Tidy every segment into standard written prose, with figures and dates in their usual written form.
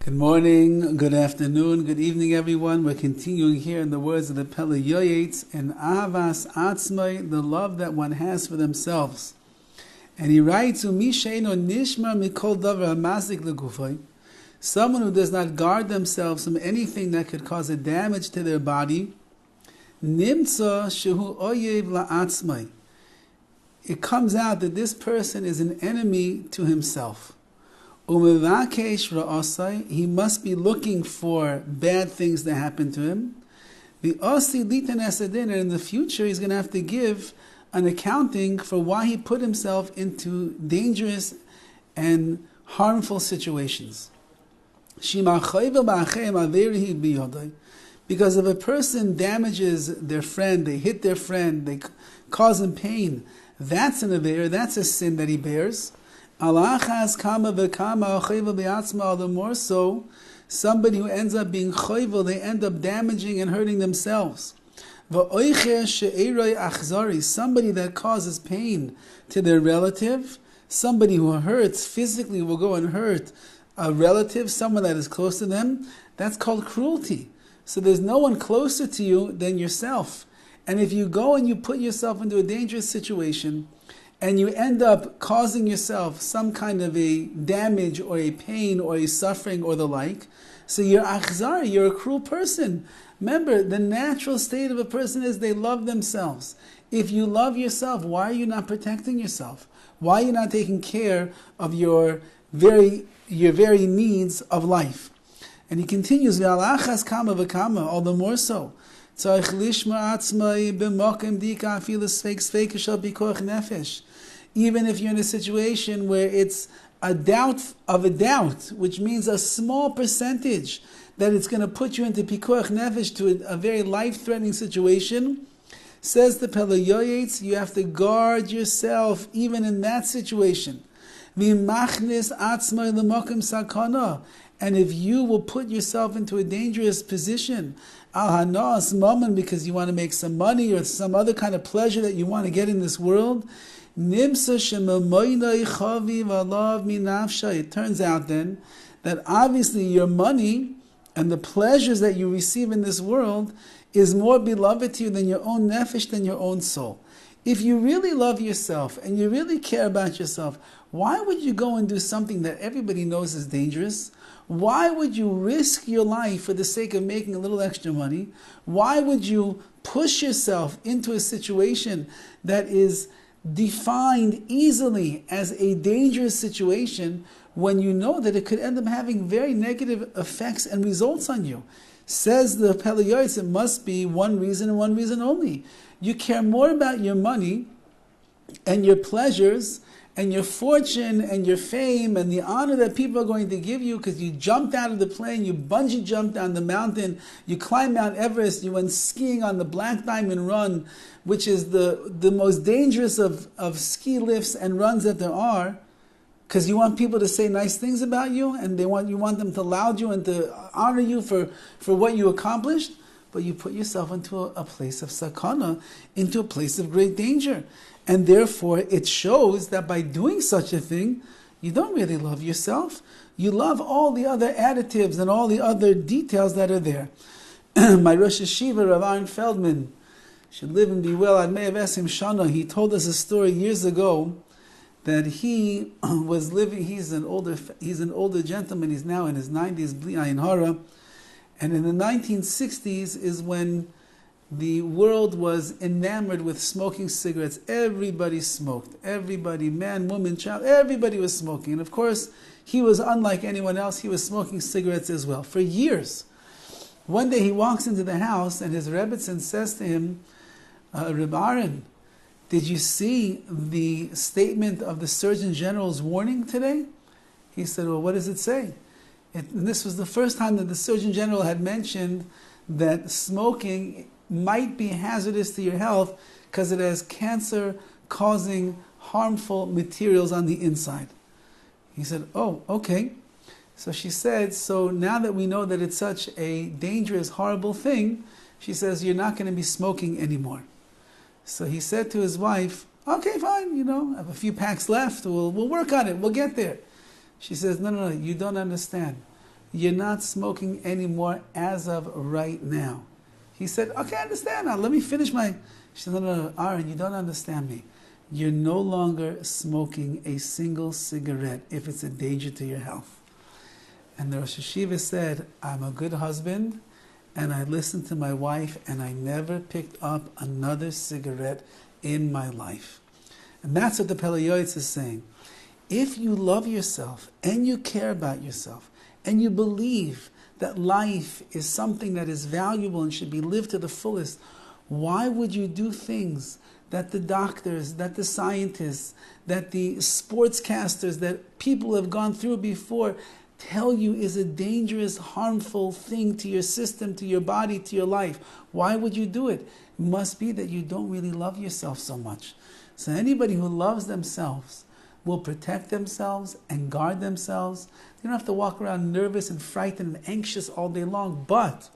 Good morning, good afternoon, good evening, everyone. We're continuing here in the words of the PELE YOETZ in Ahavas, Atzmo, the love that one has for themselves. And he writes, "Umi sheino nishmar mikol davar hamazik legufay." Someone who does not guard themselves from anything that could cause a damage to their body, nimtza shehu oyev la'atzmai. It comes out that this person is an enemy to himself. He must be looking for bad things to happen to him. And in the future, he's going to have to give an accounting for why he put himself into dangerous and harmful situations. Because if a person damages their friend, they hit their friend, they cause him pain, that's an aver, that's a sin that he bears. The more so, somebody who ends up being choivel, they end up damaging and hurting themselves. Somebody that causes pain to their relative, somebody who hurts physically will go and hurt a relative, someone that is close to them, that's called cruelty. So there's no one closer to you than yourself. And if you go and you put yourself into a dangerous situation, and you end up causing yourself some kind of a damage or a pain or a suffering or the like, so you're achzar, you're a cruel person. Remember, the natural state of a person is they love themselves. If you love yourself, why are you not protecting yourself? Why are you not taking care of your very needs of life? And he continues, "V'alachas kama v'kama," all the more so. Even if you're in a situation where it's a doubt of a doubt, which means a small percentage that it's going to put you into pikuach nefesh, to a very life-threatening situation, says the PELE YOETZ, you have to guard yourself even in that situation. And if you will put yourself into a dangerous position, because you want to make some money or some other kind of pleasure that you want to get in this world, it turns out then that obviously your money and the pleasures that you receive in this world is more beloved to you than your own nefesh, than your own soul. If you really love yourself and you really care about yourself, why would you go and do something that everybody knows is dangerous? Why would you risk your life for the sake of making a little extra money? Why would you push yourself into a situation that is defined easily as a dangerous situation when you know that it could end up having very negative effects and results on you? Says the PELE YOETZ, it must be one reason and one reason only. You care more about your money and your pleasures and your fortune and your fame and the honor that people are going to give you because you jumped out of the plane, you bungee jumped down the mountain, you climbed Mount Everest, you went skiing on the Black Diamond Run, which is the most dangerous of ski lifts and runs that there are, because you want people to say nice things about you and you want them to laud you and to honor you for what you accomplished, but you put yourself into a place of sakana, into a place of great danger. And therefore, it shows that by doing such a thing, you don't really love yourself. You love all the other additives and all the other details that are there. My Rosh Hashiva, Rav Aaron Feldman, should live and be well, Ad Me'av Esim Shana, he told us a story years ago that he was living, he's an older gentleman, he's now in his 90s, Bli Ayin Hara, and in the 1960s is when the world was enamored with smoking cigarettes. Everybody smoked. Everybody, man, woman, child, everybody was smoking. And of course, he was unlike anyone else. He was smoking cigarettes as well for years. One day he walks into the house and his Rebbitzin says to him, Rabbi Aaron, did you see the statement of the Surgeon General's warning today? He said, well, what does it say? And this was the first time that the Surgeon General had mentioned that smoking might be hazardous to your health because it has cancer-causing harmful materials on the inside. He said, oh, okay. So she said, so now that we know that it's such a dangerous, horrible thing, she says, you're not going to be smoking anymore. So he said to his wife, okay, fine, I have a few packs left, we'll work on it, we'll get there. She says, no, you don't understand. you're not smoking anymore as of right now. He said, okay, I understand now. Let me finish my... She said, no, Aaron, you don't understand me. You're no longer smoking a single cigarette if it's a danger to your health. And the Rosh Hashiva said, I'm a good husband, and I listened to my wife, and I never picked up another cigarette in my life. And that's what the PELE YOETZ is saying. If you love yourself, and you care about yourself, and you believe that life is something that is valuable and should be lived to the fullest, why would you do things that the doctors, that the scientists, that the sportscasters, that people have gone through before tell you is a dangerous, harmful thing to your system, to your body, to your life? Why would you do it? It must be that you don't really love yourself so much. So anybody who loves themselves will protect themselves and guard themselves. They don't have to walk around nervous and frightened and anxious all day long, but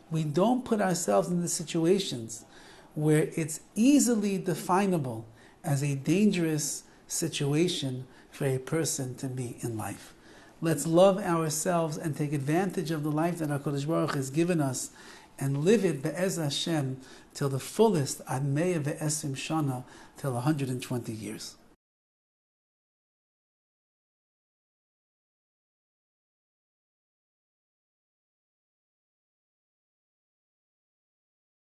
we don't put ourselves in the situations where it's easily definable as a dangerous situation for a person to be in life. Let's love ourselves and take advantage of the life that HaKadosh Baruch has given us and live it be'ez Hashem till the fullest, ad 120 shana, till 120 years.